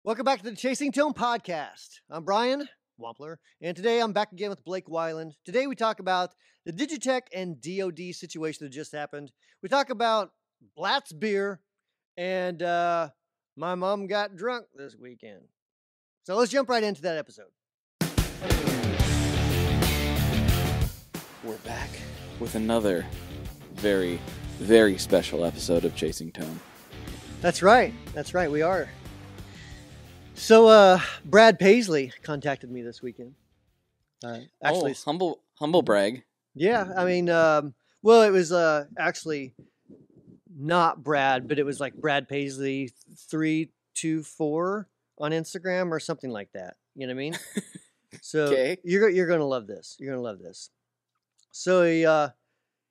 Welcome back to the Chasing Tone podcast. I'm Brian Wampler, and today I'm back again with Blake Weiland. Today we talk about the Digitech and DOD situation that just happened. We talk about Blatz Beer, and my mom got drunk this weekend. So let's jump right into that episode. We're back with another very, very special episode of Chasing Tone. That's right, we are. So, Brad Paisley contacted me this weekend. Humble brag. Yeah, I mean, well, it was actually not Brad, but it was like Brad Paisley 324 on Instagram or something like that. You know what I mean? So okay. You're gonna love this. You're gonna love this. So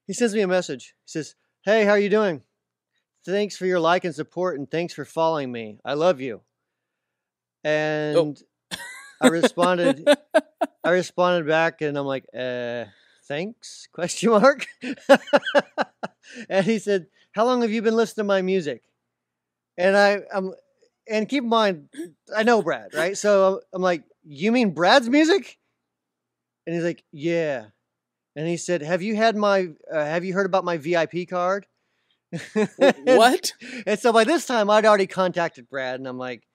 he sends me a message. He says, "Hey, how are you doing? Thanks for your like and support, and thanks for following me. I love you." And I responded back, and I'm like, thanks, ? And he said, "How long have you been listening to my music?" And and keep in mind, I know Brad, right? So I'm like, "You mean Brad's music?" And he's like, "Yeah." And he said, have you heard about my VIP card?" What? And so by this time I'd already contacted Brad, and I'm like,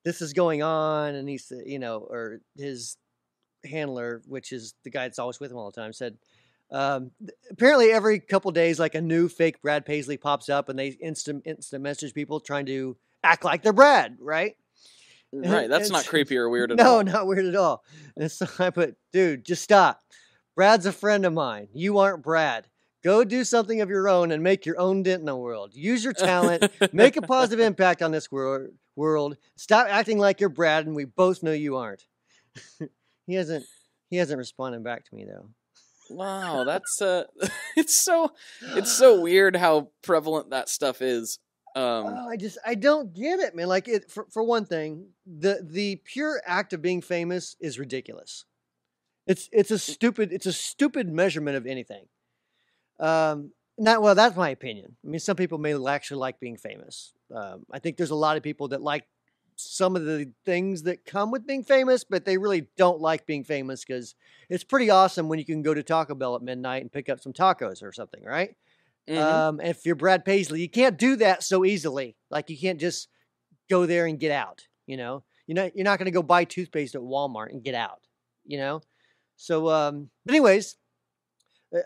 this is going on. And he said, or his handler, which is the guy that's always with him all the time, said, apparently every couple days, like a new fake Brad Paisley pops up, and they instant message people trying to act like they're Brad, right? Right. That's not creepy or weird at all. No, not weird at all. And so I put, dude, just stop. Brad's a friend of mine. You aren't Brad. Go do something of your own and make your own dent in the world. Use your talent. Make a positive impact on this world. Stop acting like you're Brad, and we both know you aren't. He hasn't responded back to me though. Wow, that's it's so weird how prevalent that stuff is. I don't get it, man. Like for one thing, the pure act of being famous is ridiculous. It's a stupid measurement of anything. That's my opinion. I mean, some people may actually like being famous. I think there's a lot of people that like some of the things that come with being famous, but they really don't like being famous because it's pretty awesome when you can go to Taco Bell at midnight and pick up some tacos or something, right? Mm-hmm. And if you're Brad Paisley, you can't do that so easily. Like, you can't just go there and get out, You're not going to go buy toothpaste at Walmart and get out, So, but anyways,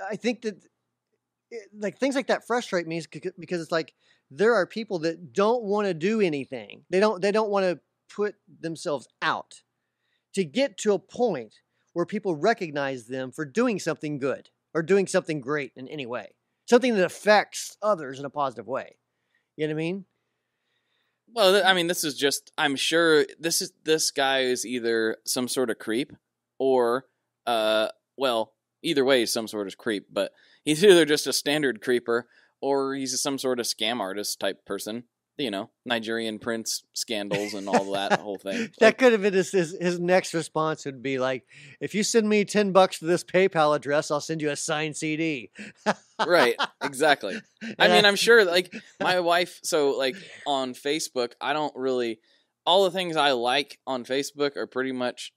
I think that like things like that frustrate me because it's like there are people that don't want to do anything. They don't want to put themselves out to get to a point where people recognize them for doing something good or doing something great in any way, something that affects others in a positive way. You know what I mean? Well, I mean, I'm sure this guy is either some sort of creep or, either way, he's some sort of creep, but he's either just a standard creeper or he's some sort of scam artist type person. Nigerian prince scandals and all that whole thing. That could have been his next response would be like, if you send me $10 to this PayPal address, I'll send you a signed CD. Right, exactly. I mean, I'm sure, like, my wife, so, like, on Facebook, all the things I like on Facebook are pretty much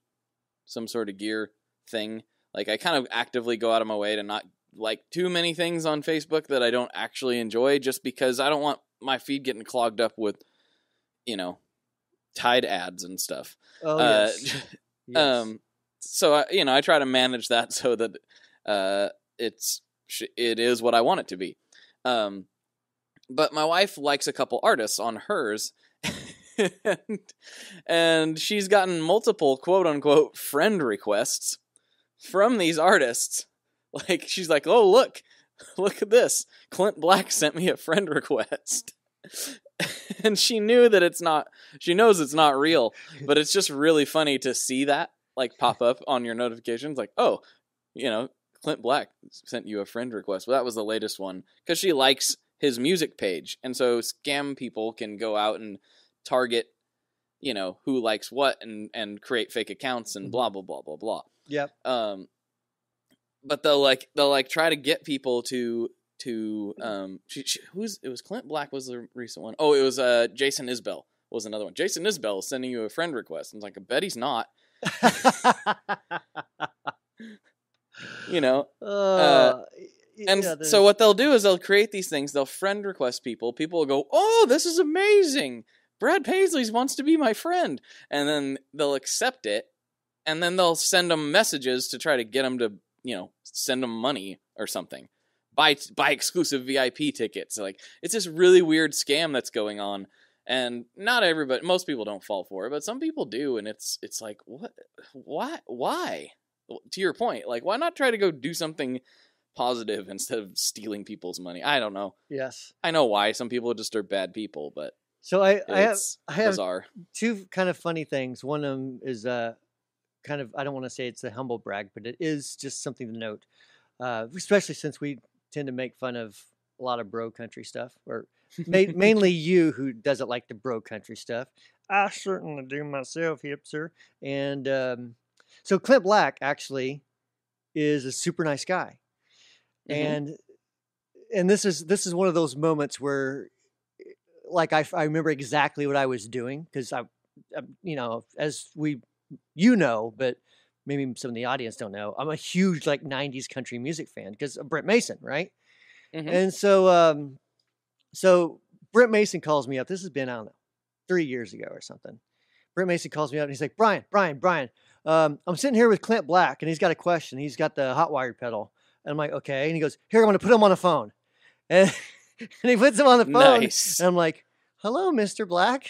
some sort of gear thing. Like, I kind of actively go out of my way to not like too many things on Facebook that I don't actually enjoy, just because I don't want my feed getting clogged up with, Tide ads and stuff. Oh, yes. Yes. So, I try to manage that so that it is what I want it to be. But my wife likes a couple artists on hers, and she's gotten multiple quote-unquote friend requests from these artists. Like, she's like, oh, look at this. Clint Black sent me a friend request. And she knows it's not real, but it's just really funny to see that, like, pop up on your notifications. Like, oh, Clint Black sent you a friend request. Well, that was the latest one, because she likes his music page. And so scam people can go out and target, who likes what and create fake accounts and blah, blah, blah, blah, blah. Yep. But they'll try to get people to it was Clint Black was the recent one. Oh, it was Jason Isbell was another one. Jason Isbell is sending you a friend request. I was like, I bet he's not. You know? And yeah, so what they'll do is they'll create these things. They'll friend request people. People will go, oh, this is amazing. Brad Paisley wants to be my friend. And then they'll accept it. And then they'll send them messages to try to get them to, you know, send them money or something. Buy exclusive VIP tickets. Like, it's this really weird scam that's going on. And not everybody, most people don't fall for it, but some people do. And it's like, what? Why? To your point, like, why not try to go do something positive instead of stealing people's money? I don't know. Yes. I know why. Some people just are bad people, but so I have bizarre. Two kind of funny things. One of them is kind of, I don't want to say it's a humble brag, but it is just something to note, especially since we tend to make fun of a lot of bro country stuff, or mainly you who doesn't like the bro country stuff. I certainly do myself, hipster. And so Clint Black actually is a super nice guy. Mm-hmm. And this is one of those moments where, like, I remember exactly what I was doing, because I, you know, as but maybe some of the audience don't know, I'm a huge, like, 90s country music fan because of Brent Mason, right? Mm-hmm. And so Brent Mason calls me up. This has been, I don't know, 3 years ago or something. Brent Mason calls me up and he's like, Brian, I'm sitting here with Clint Black and he's got a question. He's got the hot wired pedal. And I'm like, okay. And he goes, here, I'm going to put him on the phone. And he puts him on the phone. Nice. And I'm like, hello, Mr. Black.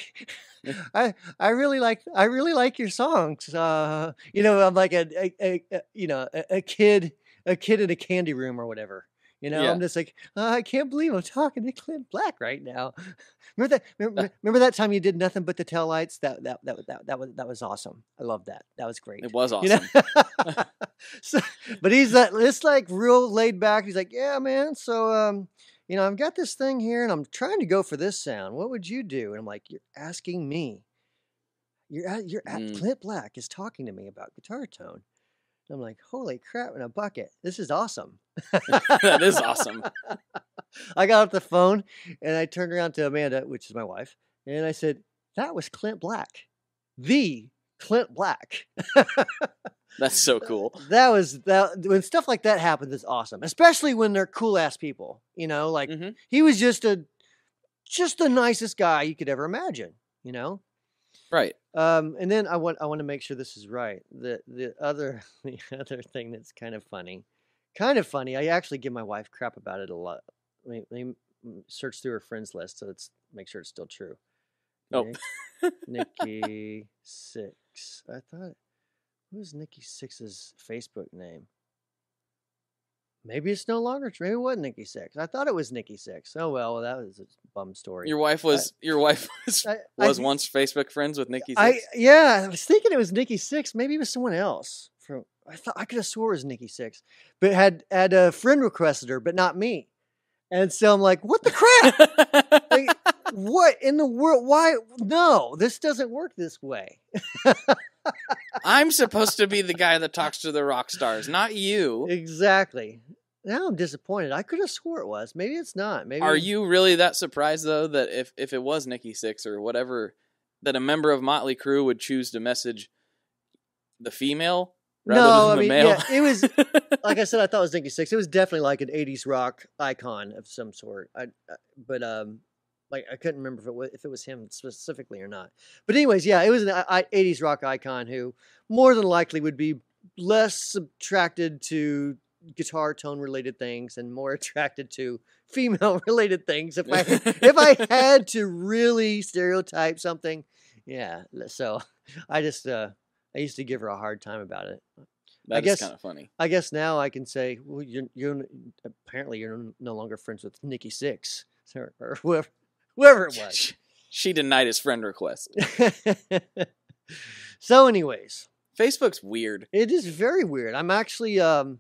I really like your songs. You know, I'm like a kid in a candy room or whatever. You know, yeah. I'm just like, I can't believe I'm talking to Clint Black right now. Remember that time you did nothing but the taillights? That was awesome. I love that. That was great. It was awesome. You know? So, but he's it's like real laid back. He's like, yeah, man. So you know, I've got this thing here and I'm trying to go for this sound. What would you do? And I'm like, you're asking me. Clint Black is talking to me about guitar tone. And I'm like, holy crap in a bucket. This is awesome. That is awesome. I got off the phone and I turned around to Amanda, which is my wife, and I said, that was Clint Black. The Clint Black. That's so cool. When stuff like that happens, it's awesome. Especially when they're cool ass people. You know, like he was just the nicest guy you could ever imagine, you know? Right. And then I want to make sure this is right. The other thing that's kind of funny. I actually give my wife crap about it a lot. Let me search through her friends list, so let's make sure it's still true. Oh. Nikki Sixx. I thought, what was Nikki Sixx's Facebook name? Maybe it's no longer true. Maybe it wasn't Nikki Sixx. I thought it was Nikki Sixx. Oh well, that was a bum story. Your wife was once Facebook friends with Nikki Sixx? I was thinking it was Nikki Sixx. Maybe it was someone else. I thought I could have swore it was Nikki Sixx, but had a friend requested her, but not me. And so I'm like, what the crap? Like, what in the world? Why? No, this doesn't work this way. I'm supposed to be the guy that talks to the rock stars, not you. Exactly. Now I'm disappointed. I could have swore it was. Maybe it's not. Maybe. Are you really that surprised, though, that if it was Nikki Sixx or whatever, that a member of Motley Crue would choose to message the female rather than the male? Yeah, it was, like I said, I thought it was Nikki Sixx. It was definitely like an 80s rock icon of some sort. But I couldn't remember if it was him specifically or not. But anyways, yeah, it was an 80s rock icon who more than likely would be less attracted to guitar tone related things and more attracted to female related things. If I had to really stereotype something, yeah. So I used to give her a hard time about it. That's kind of funny. I guess now I can say, well, you're apparently you're no longer friends with Nikki Sixx or whoever it was. She denied his friend request. So anyways. Facebook's weird. It is very weird. I'm actually, I'm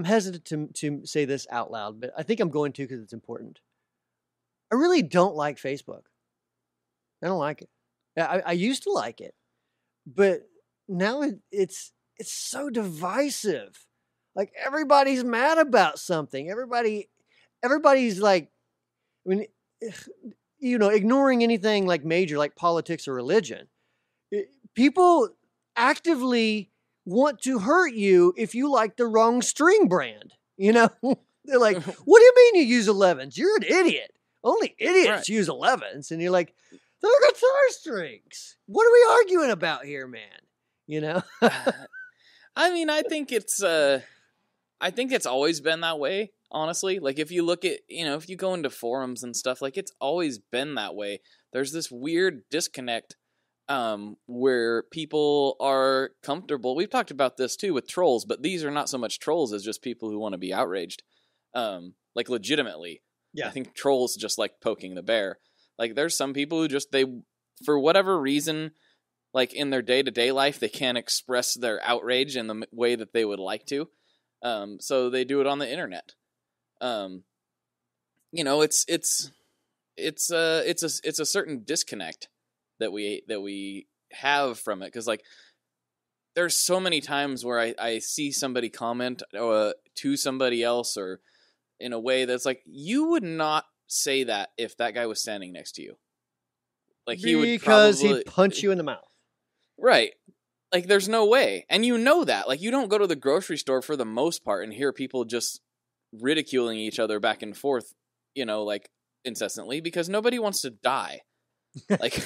hesitant to say this out loud, but I think I'm going to because it's important. I really don't like Facebook. I don't like it. I used to like it, but now it's so divisive. Like everybody's mad about something. Everybody's like, I mean, ignoring anything like major, like politics or religion, people actively want to hurt you if you like the wrong string brand. They're like, what do you mean you use 11s? You're an idiot. Only idiots use 11s. And you're like, they're guitar strings. What are we arguing about here, man? I mean, I think it's always been that way, honestly. Like, if you look at, if you go into forums and stuff, like, it's always been that way. There's this weird disconnect where people are comfortable. We've talked about this, too, with trolls, but these are not so much trolls as just people who want to be outraged. Like, legitimately. Yeah. I think trolls just like poking the bear. Like, there's some people who for whatever reason, like, in their day-to-day life, they can't express their outrage in the way that they would like to. So they do it on the internet. It's a certain disconnect that we have from it. Because, like, there's so many times where I see somebody comment to somebody else or in a way that's like, you would not say that if that guy was standing next to you. Like, he'd punch you in the mouth. Right. Like, there's no way. And that. Like, you don't go to the grocery store for the most part and hear people just ridiculing each other back and forth, like, incessantly, because nobody wants to die. Like,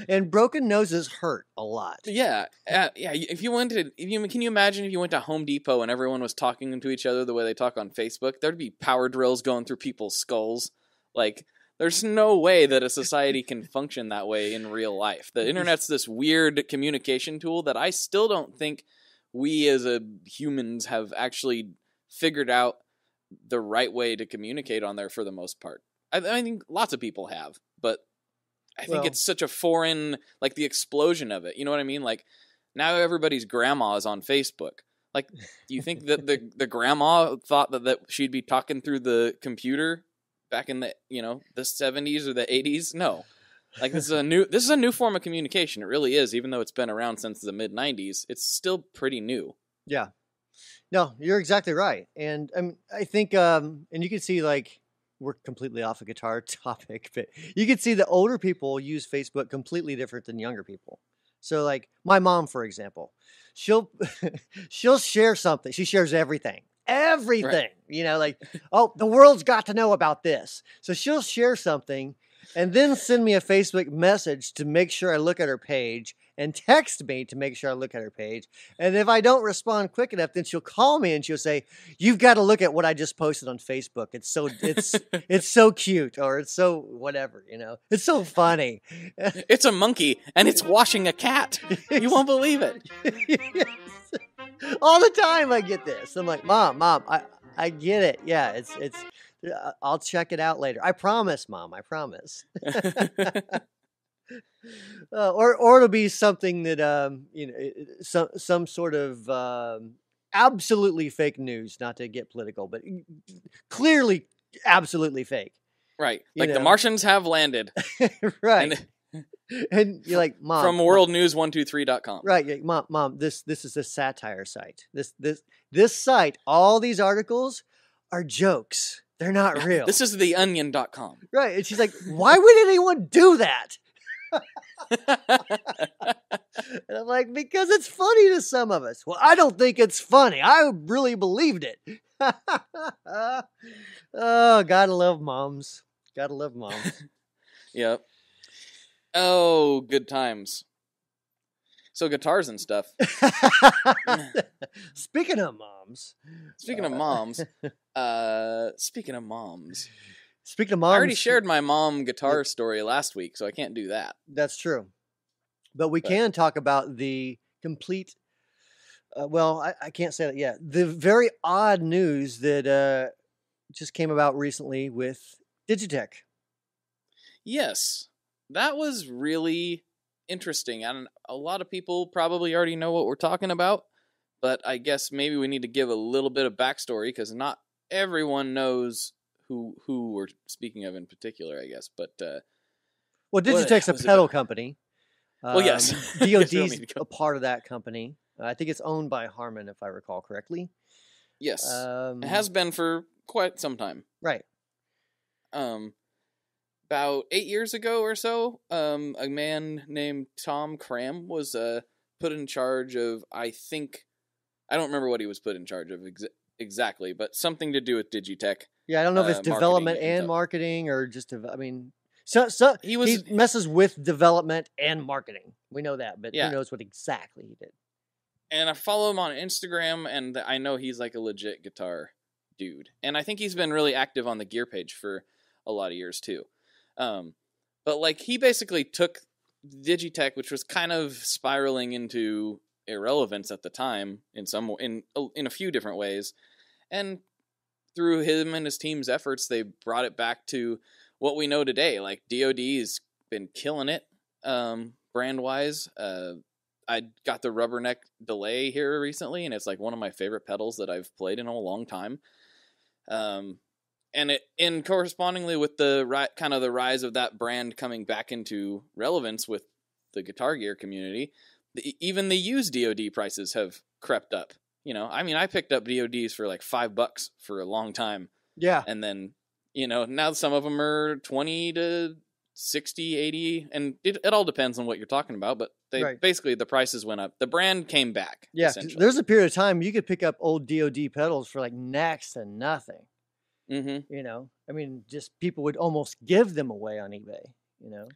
and broken noses hurt a lot. Yeah. Can you imagine if you went to Home Depot and everyone was talking to each other the way they talk on Facebook? There'd be power drills going through people's skulls. Like, there's no way that a society can function that way in real life. The internet's this weird communication tool that I still don't think we as humans have actually figured out the right way to communicate on there for the most part. I think lots of people have, but I think it's such a foreign, like, the explosion of it. You know what I mean? Like, now everybody's grandma is on Facebook. Like, do you think that the grandma thought that she'd be talking through the computer back in the, the 70s or the 80s? No. Like, this is a new form of communication. It really is. Even though it's been around since the mid 90s, it's still pretty new. Yeah. No, you're exactly right. And I think, and you can see, like, we're completely off a guitar topic, but you can see the older people use Facebook completely different than younger people. So, like, my mom, for example, she'll share something. She shares everything. Right. Like, oh, the world's got to know about this. So she'll share something and then send me a Facebook message to make sure I look at her page, and text me to make sure I look at her page. And if I don't respond quick enough, then she'll call me and she'll say, "You've got to look at what I just posted on Facebook. It's so cute," or "It's so whatever, It's so funny." It's a monkey and it's washing a cat. You won't believe it. Yes. All the time I get this. I'm like, Mom, I get it. Yeah, it's I'll check it out later. I promise, Mom. I promise. Or it'll be something that some sort of absolutely fake news. Not to get political, but clearly absolutely fake. Right, like the Martians have landed. Right. And you're like, Mom, from worldnews123.com. Right, like, Mom, this is a satire site. This site, all these articles are jokes. They're not real. This is theonion.com. Right, and she's like, why would anyone do that? And I'm like, because it's funny to some of us. Well, I don't think it's funny. I really believed it. Oh, gotta love moms. Gotta love moms. Yep. Oh, good times. So guitars and stuff. Speaking of moms. Speaking of moms. I already shared my mom guitar story last week, so I can't do that. That's true. But we can talk about the complete, I can't say that yet. The very odd news that just came about recently with Digitech. Yes. That was really interesting. And a lot of people probably already know what we're talking about, but I guess maybe we need to give a little bit of backstory because not everyone knows who we're speaking of in particular, I guess. But Digitech's a pedal company. Yes. DOD's a part of that company. I think it's owned by Harman, if I recall correctly. Yes. It has been for quite some time. Right. about 8 years ago or so, a man named Tom Cram was put in charge of, I don't remember what he was put in charge of exactly, but something to do with Digitech. Yeah, I don't know if it's development and marketing or just, I mean, so he messes with development and marketing. We know that, but who knows what exactly he did. And I follow him on Instagram, and I know he's like a legit guitar dude. And I think he's been really active on the gear page for a lot of years too. But like he basically took Digitech, which was kind of spiraling into irrelevance at the time in a few different ways, and through him and his team's efforts, they brought it back to what we know today. Like DOD's been killing it, brand wise. I got the rubberneck delay here recently, and it's like one of my favorite pedals that I've played in a long time. And correspondingly with the kind of the rise of that brand coming back into relevance with the guitar gear community, even the used DOD prices have crept up. You know, I mean, I picked up DODs for like $5 for a long time. Yeah. And then, you know, now some of them are 20 to 60, 80, and it all depends on what you're talking about, but basically the prices went up. The brand came back. Yeah. There's a period of time you could pick up old DOD pedals for like next to nothing. Mm-hmm. You know, I mean, just people would almost give them away on eBay, you know.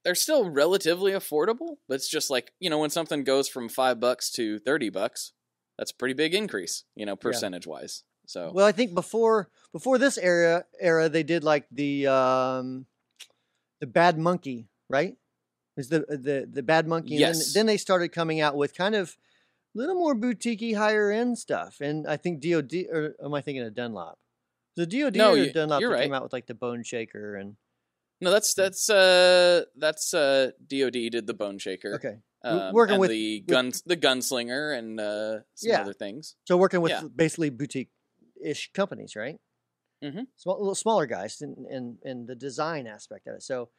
They're still relatively affordable, but it's just like, you know, when something goes from $5 to $30, that's a pretty big increase, you know, percentage wise. So, well, I think before this era, they did like the Bad Monkey, right? Is the Bad Monkey? Yes. And then they started coming out with kind of a little more boutique-y, higher end stuff. And I think DOD, or am I thinking of Dunlop? The DOD or Dunlop that came out with like the Bone Shaker and. No, that's DOD did the Bone Shaker. Okay. Working with the Gunslinger and some other things. So working with basically boutique-ish companies, right? Mm-hmm. A little smaller guys in the design aspect of it. So,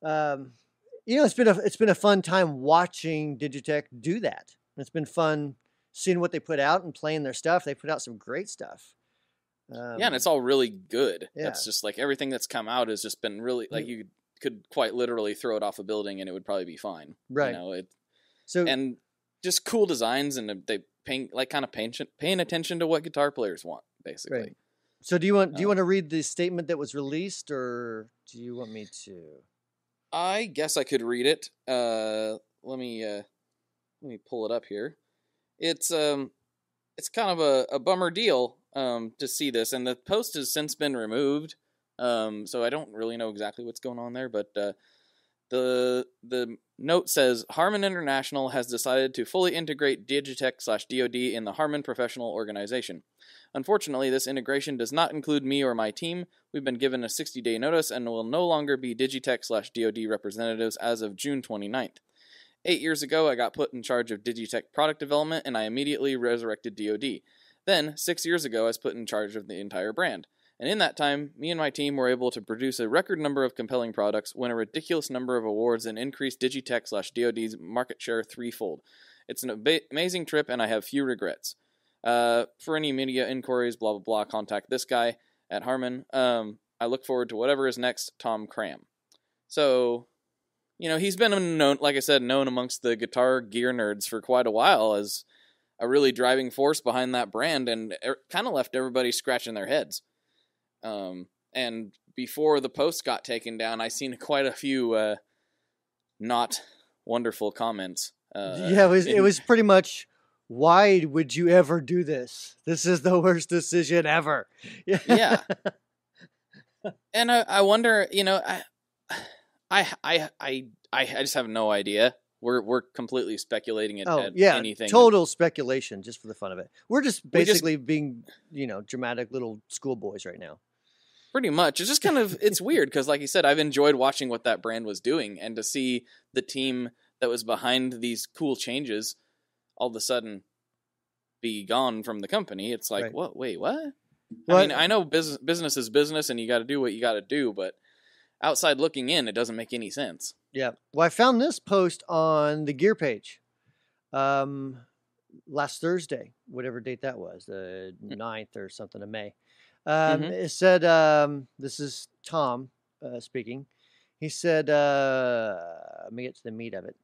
you know, it's been a fun time watching Digitech do that. It's been fun seeing what they put out and playing their stuff. They put out some great stuff. And it's all really good. Yeah. It's just like everything that's come out has just been really like you could quite literally throw it off a building and it would probably be fine. Right. You know, and just cool designs, and they paying attention to what guitar players want, basically. Right. So do you want to read the statement that was released, or do you want me to? I guess I could read it. Let me pull it up here. It's kind of a bummer deal to see this, and the post has since been removed. So I don't really know exactly what's going on there, but the note says Harman International has decided to fully integrate Digitech/DOD in the Harman professional organization. Unfortunately, this integration does not include me or my team. We've been given a 60-day notice and will no longer be Digitech/DOD representatives as of June 29th. 8 years ago, I got put in charge of Digitech product development, and I immediately resurrected DOD. Then, 6 years ago, I was put in charge of the entire brand. And in that time, me and my team were able to produce a record number of compelling products, win a ridiculous number of awards, and increase Digitech/DOD's market share threefold. It's an amazing trip, and I have few regrets. For any media inquiries, blah, blah, blah, contact this guy at Harman. I look forward to whatever is next, Tom Cram. So, you know, he's been known, like I said, known amongst the guitar gear nerds for quite a while as a really driving force behind that brand, and kind of left everybody scratching their heads. And before the post got taken down, I seen quite a few not wonderful comments. It was pretty much, why would you ever do this? This is the worst decision ever. Yeah. And I wonder, you know, I just have no idea. We're completely speculating at anything. Total speculation, just for the fun of it. We're just basically being, you know, dramatic little schoolboys right now. Pretty much. It's just kind of, it's weird because, like you said, I've enjoyed watching what that brand was doing, and to see the team that was behind these cool changes all of a sudden be gone from the company. It's like, what? Wait, what? Well, I mean, I know business is business, and you got to do what you got to do, but outside looking in, it doesn't make any sense. Yeah. Well, I found this post on the gear page last Thursday, whatever date that was, the 9th or something of May. It said, this is Tom speaking. He said, let me get to the meat of it.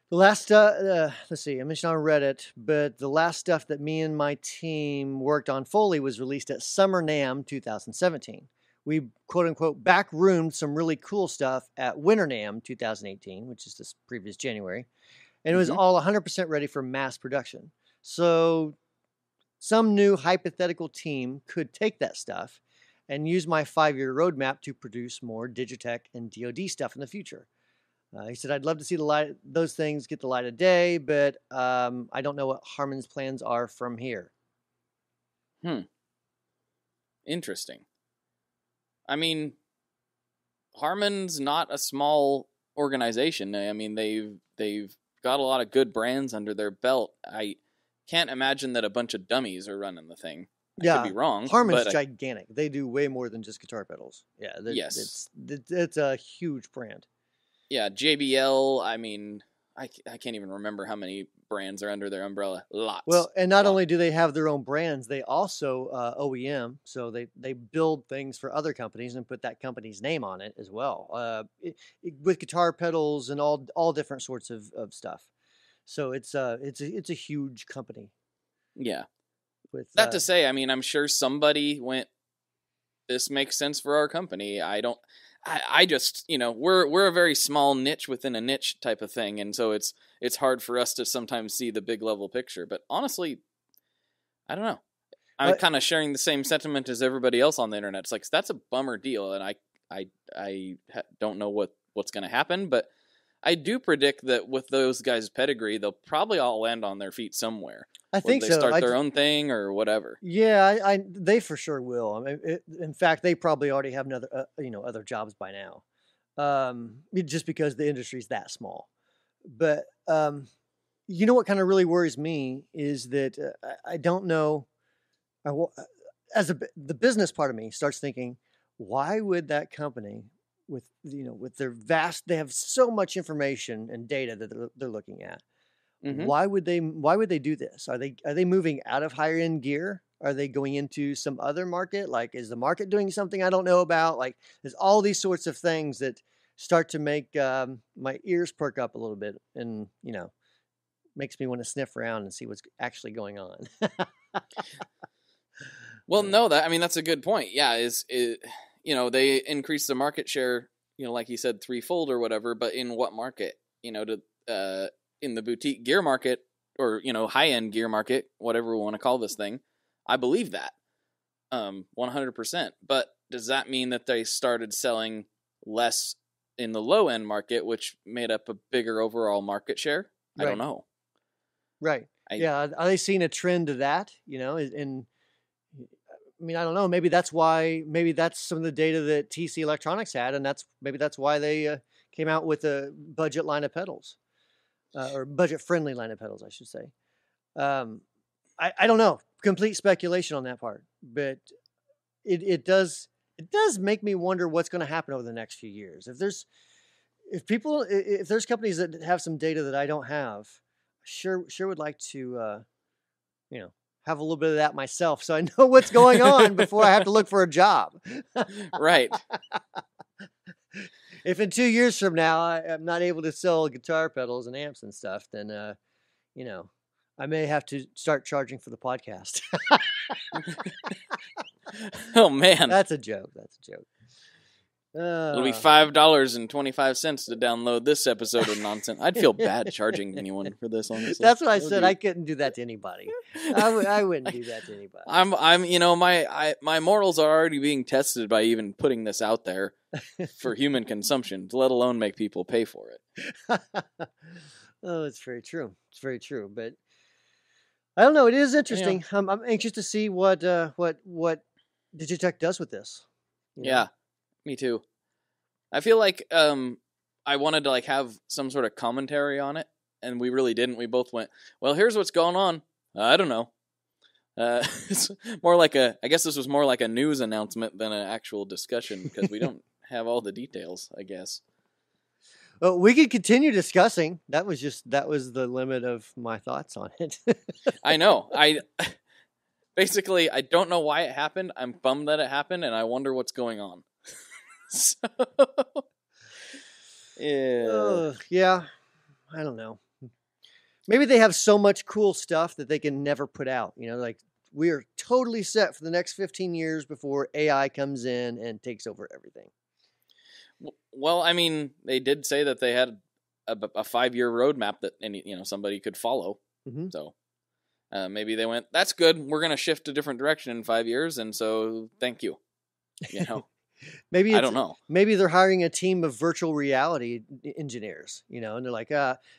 The last, let's see, I mentioned on Reddit, but the last stuff that me and my team worked on fully was released at Summer NAMM 2017. We, quote unquote, backroomed some really cool stuff at Winter NAMM 2018, which is this previous January. And it was all 100% ready for mass production. So some new hypothetical team could take that stuff and use my 5-year roadmap to produce more Digitech and DOD stuff in the future. He said, I'd love to see those things get the light of day, but I don't know what Harman's plans are from here. Interesting. I mean, Harman's not a small organization. I mean, they've got a lot of good brands under their belt. I can't imagine that a bunch of dummies are running the thing. I could be wrong. Harman's gigantic. They do way more than just guitar pedals. Yeah, yes. It's a huge brand. Yeah, JBL, I mean, I can't even remember how many brands are under their umbrella. Lots. Well, and not only do they have their own brands, they also OEM. So they build things for other companies and put that company's name on it as well, with guitar pedals and all different sorts of stuff. So it's a huge company. Yeah. With that to say, I mean, I'm sure somebody went, this makes sense for our company. I just, we're a very small niche within a niche type of thing, and so it's hard for us to sometimes see the big level picture. But honestly, I don't know. I'm kind of sharing the same sentiment as everybody else on the internet. It's like, that's a bummer deal, and I don't know what's going to happen, but I do predict that with those guys' pedigree, they'll probably all land on their feet somewhere. I think so. They start their own thing or whatever. Yeah, they for sure will. I mean, in fact, they probably already have other jobs by now, just because the industry's that small. But what kind of really worries me is that I don't know. The business part of me starts thinking, why would that company, with their they have so much information and data that they're looking at. Why would they do this? Are they moving out of higher end gear? Are they going into some other market? Like, is the market doing something I don't know about? Like, there's all these sorts of things that start to make my ears perk up a little bit, and makes me want to sniff around and see what's actually going on. Well, no, that's a good point. Yeah, they increase the market share, like you said, threefold or whatever. But in what market? In the boutique gear market, or high end gear market, whatever we want to call this thing, I believe that 100%. But does that mean that they started selling less in the low end market, which made up a bigger overall market share? I don't know. Right. Are they seeing a trend to that? And I don't know. Maybe that's some of the data that TC Electronics had, and that's why they came out with a budget line of pedals. Or budget-friendly line of pedals, I should say. I don't know. Complete speculation on that part, but it does make me wonder what's going to happen over the next few years. If there's companies that have some data that I don't have, sure would like to have a little bit of that myself, so I know what's going on before I have to look for a job. Right. If in 2 years from now I'm not able to sell guitar pedals and amps and stuff, then I may have to start charging for the podcast. Oh man, that's a joke. It'll be $5.25 to download this episode of nonsense. I'd feel bad charging anyone for this. Honestly, that's what I said. I couldn't do that to anybody. I wouldn't do that to anybody. My morals are already being tested by even putting this out there for human consumption, let alone make people pay for it. Oh, it's very true. It's very true. But I don't know. It is interesting. Yeah. I'm anxious to see what Digitech does with this. Yeah. Me too. I feel like I wanted to have some sort of commentary on it, and we really didn't. We both went, well, here's what's going on. I don't know. It's more like I guess this was more like a news announcement than an actual discussion, because we don't have all the details, I guess. Well, we could continue discussing. That was the limit of my thoughts on it. I know. Basically, I don't know why it happened. I'm bummed that it happened, and I wonder what's going on. So, yeah. Yeah, I don't know. Maybe they have so much cool stuff that they can never put out. You know, like we are totally set for the next 15 years before AI comes in and takes over everything. Well, I mean, they did say that they had a 5-year roadmap that somebody could follow. Mm-hmm. So maybe they went, that's good. We're going to shift a different direction in 5 years. And so thank you. Maybe I don't know. Maybe they're hiring a team of virtual reality engineers, and they're like,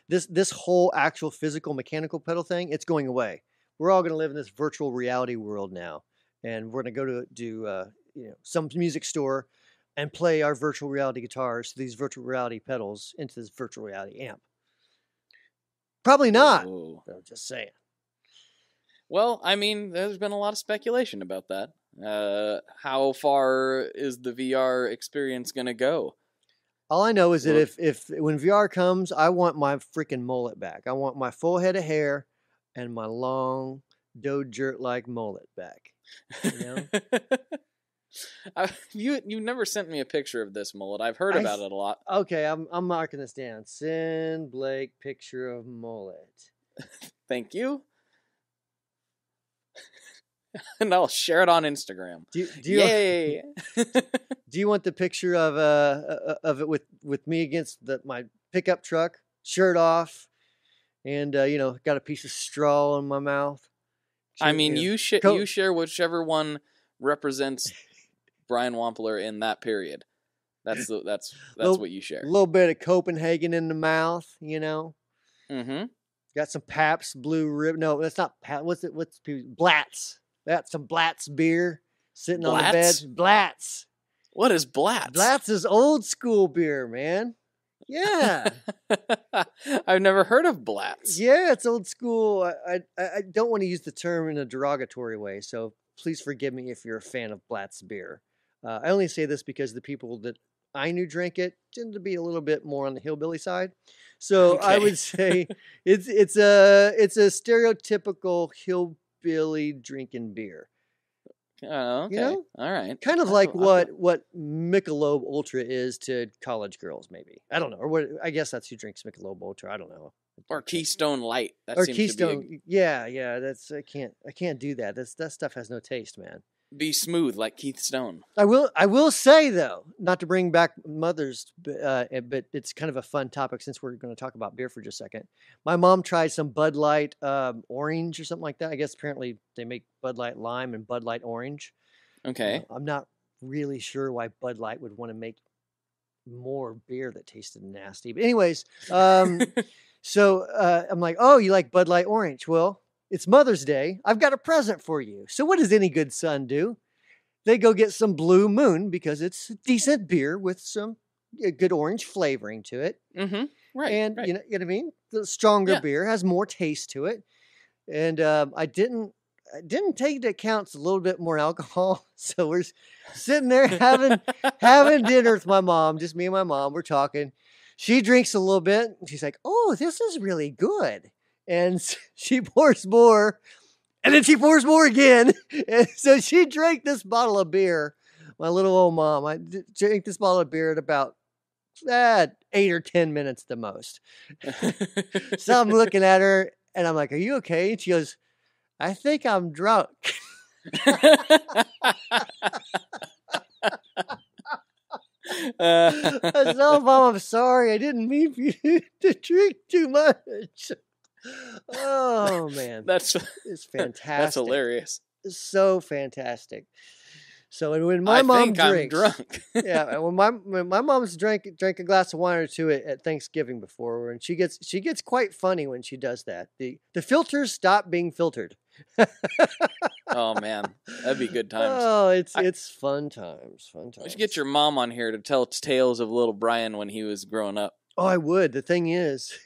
this whole actual physical mechanical pedal thing, it's going away. We're all going to live in this virtual reality world now, and we're going to go to some music store and play our virtual reality guitars to these virtual reality pedals into this virtual reality amp. Probably not. Whoa. I'm just saying. Well, I mean, there's been a lot of speculation about that. How far is the VR experience going to go? All I know is that if when VR comes, I want my freaking mullet back. I want my full head of hair and my long Doe-Dirt-like mullet back. You never sent me a picture of this mullet. I've heard about it a lot. Okay, I'm marking this down. Send Blake picture of mullet. Thank you. And I'll share it on Instagram. Yay! Do you want the picture of it with me against my pickup truck, shirt off, and got a piece of straw in my mouth? I mean, you share whichever one represents Brian Wampler in that period. That's what you share. A little bit of Copenhagen in the mouth, Mm-hmm. Got some Pabst Blue Ribbon. No, that's not Pabst. What's Blatz? Got some Blatz beer sitting on the bed. Blatz. What is Blatz? Blatz is old school beer, man. Yeah. I've never heard of Blatz. Yeah, it's old school. I don't want to use the term in a derogatory way, so please forgive me if you're a fan of Blatz beer. I only say this because the people that I knew drank it tend to be a little bit more on the hillbilly side. So okay. I would say it's a stereotypical hillbilly drinking beer. Oh, okay. All right. Kind of like what Michelob Ultra is to college girls, maybe. I don't know. Or what? I guess that's who drinks Michelob Ultra. I don't know. Or Keystone Light. That seems Keystone. To be yeah. That's I can't do that. That stuff has no taste, man. Be smooth like Keith Stone. I will say though, not to bring back mothers, but it's kind of a fun topic since we're going to talk about beer for just a second. My mom tried some Bud Light orange or something like that. I guess apparently they make Bud Light lime and Bud Light orange. Okay. I'm not really sure why Bud Light would want to make more beer that tasted nasty. But anyways, so I'm like, oh, you like Bud Light orange? Well, it's Mother's Day. I've got a present for you. So what does any good son do? They go get some Blue Moon because it's decent beer with some good orange flavoring to it. Mm-hmm. Right. And right. You know what I mean? The stronger beer has more taste to it. And I didn't take into account a little bit more alcohol. So we're sitting there having dinner with my mom, just me and my mom. We're talking. She drinks a little bit. And she's like, oh, this is really good. And she pours more, and then she pours more again. And so she drank this bottle of beer. My little old mom, I drank this bottle of beer at about 8 or 10 minutes the most. So I'm looking at her, and I'm like, are you okay? And she goes, I think I'm drunk. I said, oh, Mom, I'm sorry. I didn't mean for you to drink too much. Oh man, it's fantastic. That's hilarious. It's so fantastic. So when my mom drinks, I'm drunk. Yeah, when my mom's drank a glass of wine or two at Thanksgiving before, and she gets quite funny when she does that. The filters stop being filtered. Oh man, that'd be good times. Oh, it's fun times. We should get your mom on here to tell tales of little Brian when he was growing up. Oh, I would. The thing is.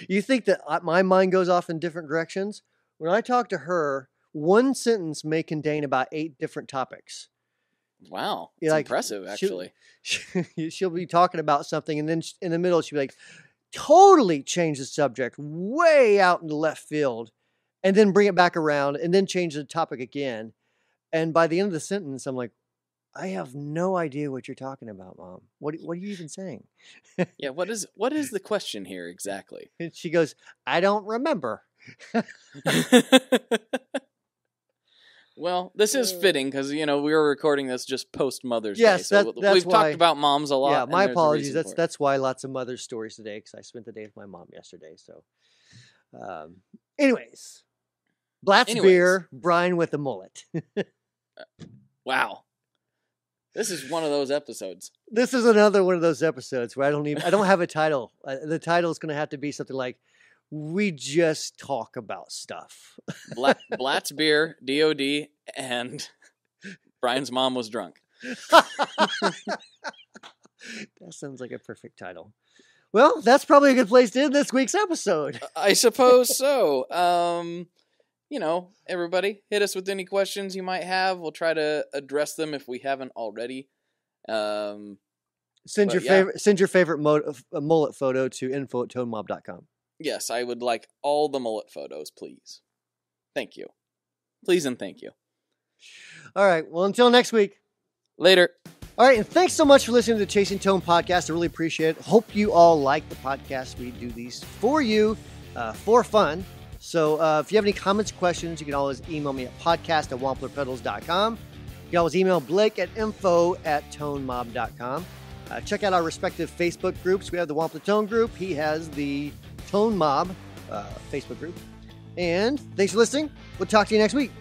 You think that my mind goes off in different directions? When I talk to her, one sentence may contain about 8 different topics. Wow. It's impressive, actually. She'll be talking about something, and then in the middle, she'll be like, totally change the subject way out in the left field, and then bring it back around, and then change the topic again. And by the end of the sentence, I'm like, I have no idea what you're talking about, Mom. What are you even saying? Yeah, what is the question here exactly? And she goes, I don't remember. Well, this is fitting because, we were recording this just post Mother's Day. Yes, So that's we've why, talked about moms a lot. Yeah, and my there's a apologies. reason for it. That's why lots of mother's stories today, because I spent the day with my mom yesterday. So, anyways, Blatz Beer, Brian with a mullet. Wow. This is one of those episodes. This is another one of those episodes where I don't have a title. The title is going to have to be something like, we just talk about stuff. Blatz Beer, DOD, and Brian's mom was drunk. That sounds like a perfect title. Well, that's probably a good place to end this week's episode. I suppose so. Everybody, hit us with any questions you might have. We'll try to address them if we haven't already. Send your favorite mullet photo to info@tonemob.com. Yes, I would like all the mullet photos, please. Thank you. Please and thank you. All right. Well, until next week. Later. All right. And thanks so much for listening to the Chasing Tone podcast. I really appreciate it. Hope you all like the podcast. We do these for you, for fun. So if you have any comments, questions, you can always email me at podcast@wamplerpedals.com. You can always email Blake at info@tonemob.com. Check out our respective Facebook groups. We have the Wampler Tone group. He has the Tone Mob Facebook group. And thanks for listening. We'll talk to you next week.